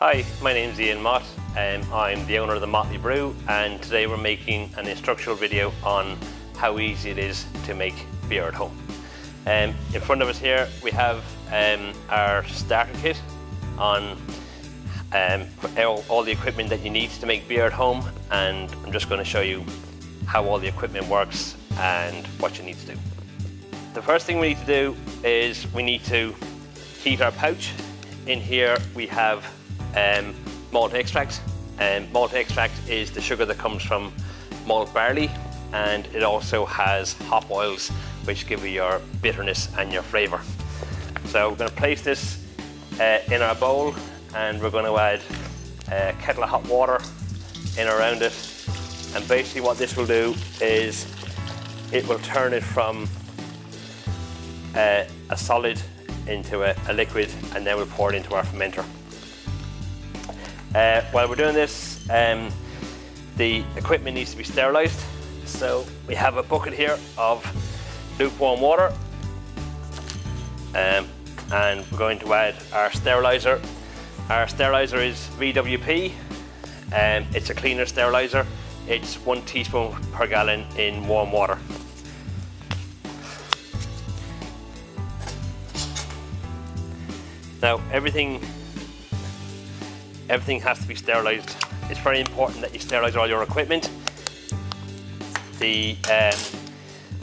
Hi, my name's Ian Mott and I'm the owner of the Motley Brew, and today we're making an instructional video on how easy it is to make beer at home. In front of us here we have our starter kit on all the equipment that you need to make beer at home, and I'm just going to show you how all the equipment works and what you need to do. The first thing we need to do is we need to heat our pouch. In here we have malt extract. Malt extract is the sugar that comes from malt barley, and it also has hop oils which give you your bitterness and your flavour. So we're going to place this in our bowl, and we're going to add a kettle of hot water in around it, and basically what this will do is it will turn it from a solid into a liquid, and then we'll pour it into our fermenter. While we're doing this, the equipment needs to be sterilised. So we have a bucket here of lukewarm water, and we're going to add our steriliser. Our steriliser is VWP, and it's a cleaner steriliser. It's 1 teaspoon per gallon in warm water. Now everything has to be sterilised. It's very important that you sterilise all your equipment.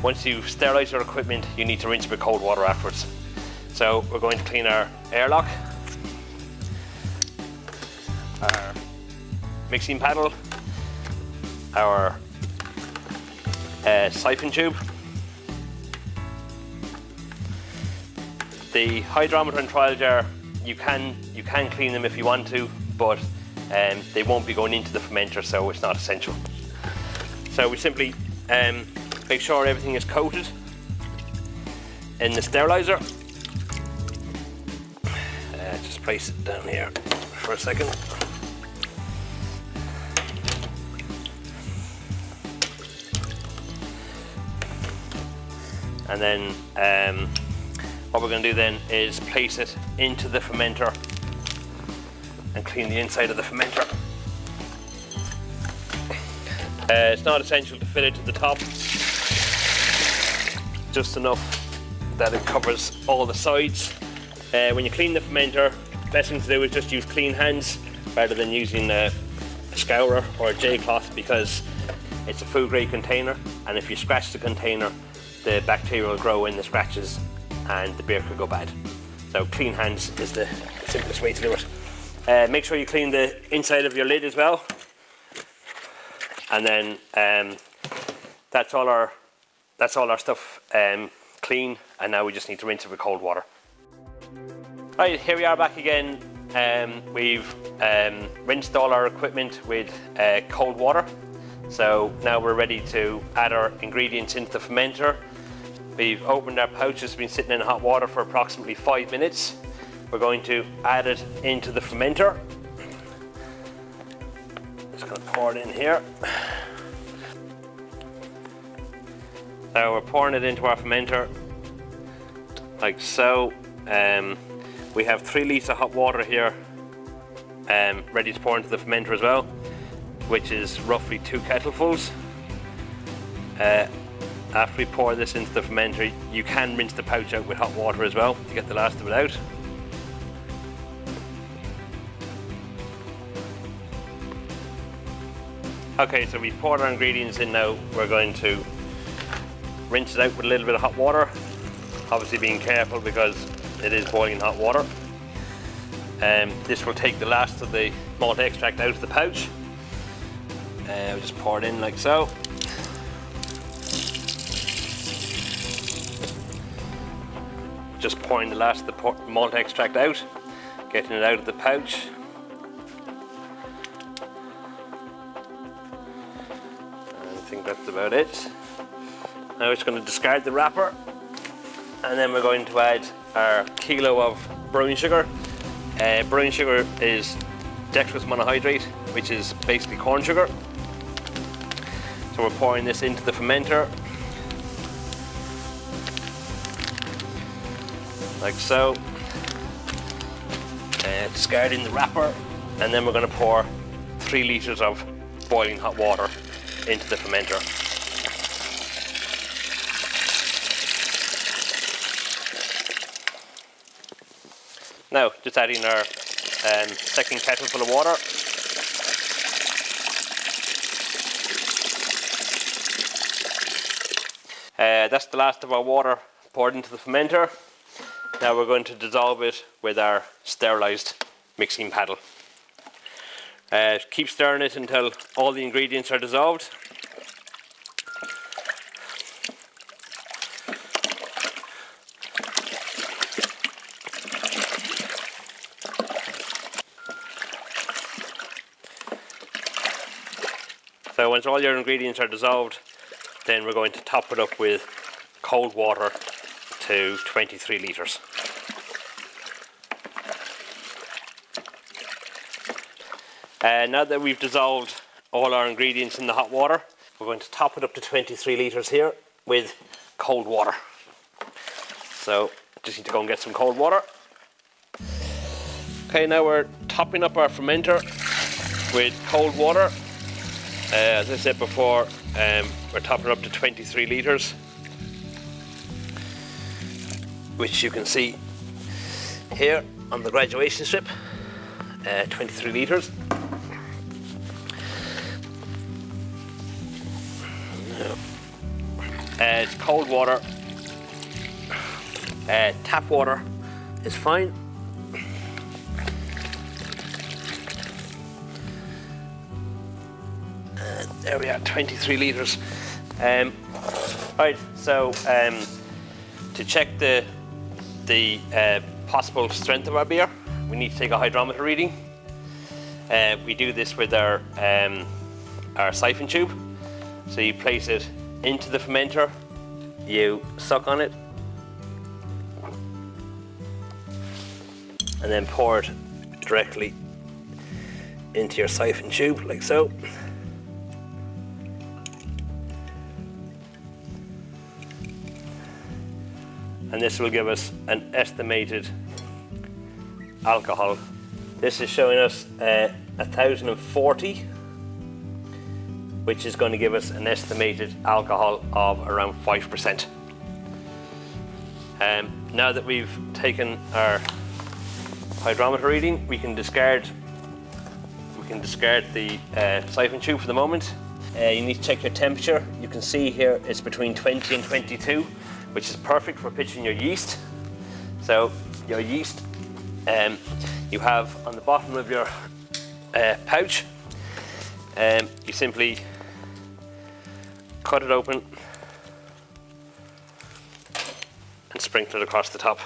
Once you sterilise your equipment, you need to rinse it with cold water afterwards. So we're going to clean our airlock, our mixing paddle, our siphon tube, the hydrometer and trial jar. You can clean them if you want to, but they won't be going into the fermenter, so it's not essential. So we simply make sure everything is coated in the steriliser. Just place it down here for a second. And then what we're going to do then is place it into the fermenter and clean the inside of the fermenter. It's not essential to fill it to the top, just enough that it covers all the sides. When you clean the fermenter, the best thing to do is just use clean hands rather than using a scourer or a J-cloth, because it's a food grade container, and if you scratch the container, the bacteria will grow in the scratches and the beer could go bad. So clean hands is the simplest way to do it. Make sure you clean the inside of your lid as well. And then that's all our stuff clean, and now we just need to rinse it with cold water. Right, here we are back again. We've rinsed all our equipment with cold water. So now we're ready to add our ingredients into the fermenter. We've opened our pouch. It's been sitting in hot water for approximately 5 minutes. We're going to add it into the fermenter. Just going to pour it in here. Now we're pouring it into our fermenter like so. We have 3 litres of hot water here ready to pour into the fermenter as well, which is roughly 2 kettlefuls. After we pour this into the fermenter, you can rinse the pouch out with hot water as well to get the last of it out. Okay, so we poured our ingredients in now. We're going to rinse it out with a little bit of hot water, obviously being careful because it is boiling hot water. This will take the last of the malt extract out of the pouch. We just pour it in like so. Just pouring the last of the malt extract out, getting it out of the pouch. I think that's about it. Now we're just going to discard the wrapper, and then we're going to add our kilo of brewing sugar. Brewing sugar is dextrose monohydrate, which is basically corn sugar. So we're pouring this into the fermenter. like so. Discarding the wrapper, and then we're going to pour 3 litres of boiling hot water into the fermenter. Now, just adding our second kettle full of water. That's the last of our water poured into the fermenter. Now we're going to dissolve it with our sterilised mixing paddle. Keep stirring it until all the ingredients are dissolved. So once all your ingredients are dissolved, then we're going to top it up with cold water to 23 litres. Now that we've dissolved all our ingredients in the hot water, we're going to top it up to 23 litres here with cold water. So just need to go and get some cold water. Okay, now we're topping up our fermenter with cold water. As I said before, we're topping it up to 23 litres, which you can see here on the graduation strip, 23 litres. It's cold water, tap water is fine. And there we are, 23 litres. Right, so to check the possible strength of our beer, we need to take a hydrometer reading. We do this with our siphon tube. So you place it into the fermenter, you suck on it, and then pour it directly into your siphon tube, like so. And this will give us an estimated alcohol. This is showing us 1040, which is going to give us an estimated alcohol of around 5%. Now that we've taken our hydrometer reading, we can discard the siphon tube for the moment. You need to check your temperature. You can see here it's between 20 and 22, which is perfect for pitching your yeast. So your yeast, you have on the bottom of your pouch, you simply cut it open and sprinkle it across the top.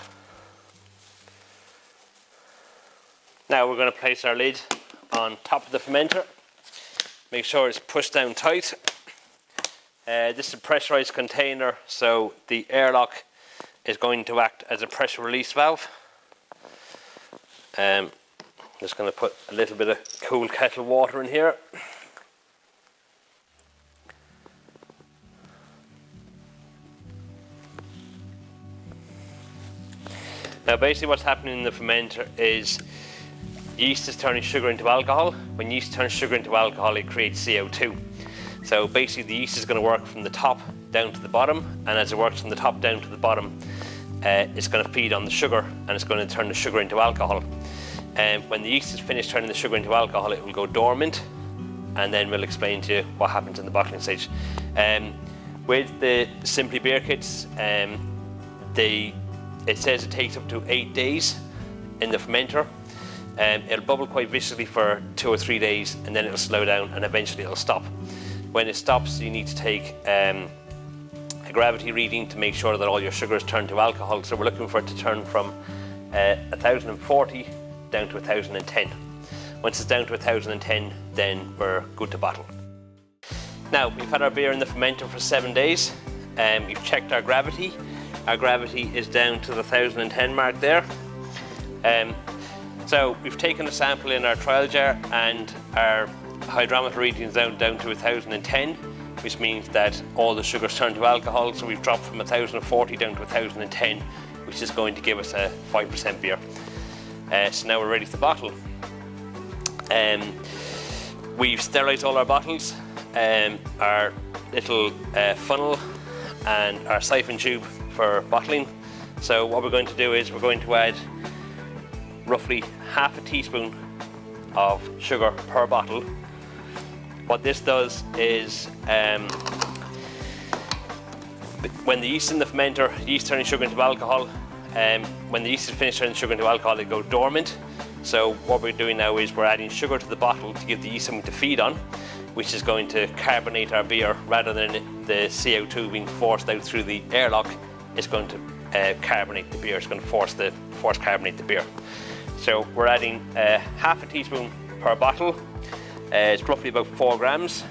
Now we're going to place our lid on top of the fermenter. Make sure it's pushed down tight. This is a pressurized container, so the airlock is going to act as a pressure release valve. I'm just going to put a little bit of cool kettle water in here. Now basically what's happening in the fermenter is yeast is turning sugar into alcohol. When yeast turns sugar into alcohol, it creates CO2. So basically the yeast is going to work from the top down to the bottom, and as it works from the top down to the bottom, it's going to feed on the sugar and it's going to turn the sugar into alcohol. When the yeast is finished turning the sugar into alcohol, it will go dormant, and then we'll explain to you what happens in the bottling stage. With the Simply Beer kits, it says it takes up to 8 days in the fermenter. It'll bubble quite viciously for 2 or 3 days, and then it'll slow down and eventually it'll stop. When it stops, you need to take a gravity reading to make sure that all your sugar is turned to alcohol. So we're looking for it to turn from 1040 down to 1010. Once it's down to 1010, then we're good to bottle. Now, we've had our beer in the fermenter for 7 days. We've checked our gravity. Our gravity is down to the 1010 mark there. So we've taken a sample in our trial jar, and our hydrometer reading is down to 1010, which means that all the sugar's turned to alcohol. So we've dropped from 1040 down to 1010, which is going to give us a 5% beer. So now we're ready to bottle. We've sterilised all our bottles, our little funnel and our siphon tube for bottling. So what we're going to do is we're going to add roughly half a teaspoon of sugar per bottle. What this does is when the yeast in the fermenter, yeast turning sugar into alcohol, when the yeast is finished turning sugar into alcohol, they go dormant. So what we're doing now is we're adding sugar to the bottle to give the yeast something to feed on, which is going to carbonate our beer rather than the CO2 being forced out through the airlock. It's going to carbonate the beer. It's going to force carbonate the beer. So we're adding half a teaspoon per bottle. It's roughly about 4 grams,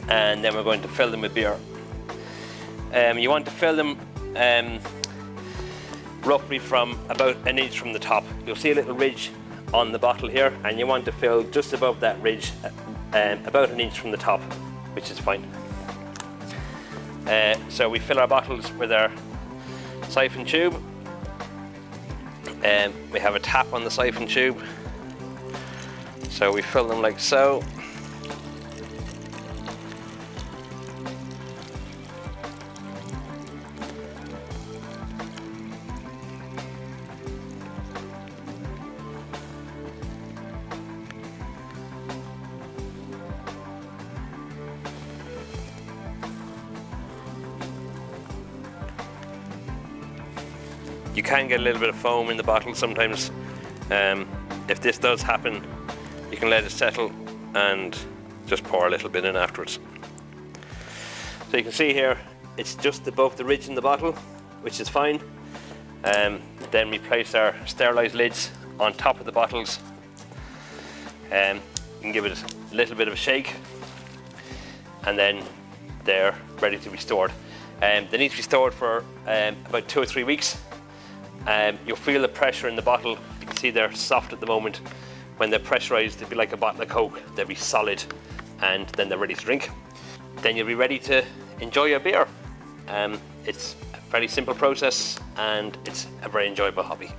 and then we're going to fill them with beer. You want to fill them roughly from about an inch from the top. You'll see a little ridge on the bottle here, and you want to fill just above that ridge, about an inch from the top, which is fine. So we fill our bottles with our siphon tube. We have a tap on the siphon tube, so we fill them like so. You can get a little bit of foam in the bottle sometimes. If this does happen, you can let it settle and just pour a little bit in afterwards. So you can see here, it's just above the ridge in the bottle, which is fine. Then we place our sterilised lids on top of the bottles. You can give it a little bit of a shake, and then they're ready to be stored. They need to be stored for about 2 or 3 weeks. You'll feel the pressure in the bottle. You can see they're soft at the moment. When they're pressurized, they'll be like a bottle of Coke. They'll be solid, and then they're ready to drink. Then you'll be ready to enjoy your beer. It's a very simple process, and it's a very enjoyable hobby.